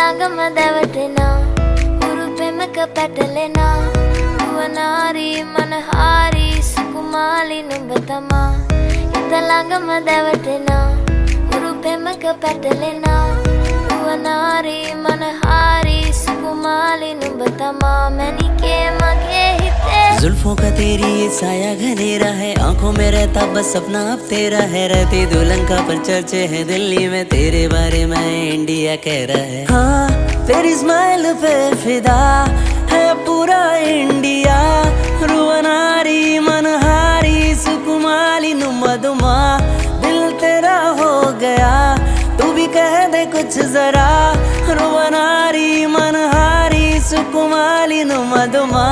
ළඟම දැවටෙනා උරු පෙමක පැටලෙනා නුවනාරී මනහාරී සුකුමාලි නුඹ තමා හිත ළඟම දැවටෙනා උරු පෙමක පැටලෙනා නුවනාරී මනහාරී සුකුමාලි නුඹ තමා මැණිකේ මගේ හිතේ जुल्फों का तेरी ये साया घनेरा है, आंखों में रहता बस सपना अब तेरा है। रहती दुल्हन का पर चर्चे है दिल्ली में, तेरे बारे में इंडिया कह रहा है। हाँ तेरी स्माइल पे फिदा है पूरा इंडिया, रुवनारी मनहारी सुकुमाली नुमदुमा दिल तेरा हो गया, तू भी कह दे कुछ जरा। रुवनारी मनहारी सुकुमाली नुमदुमा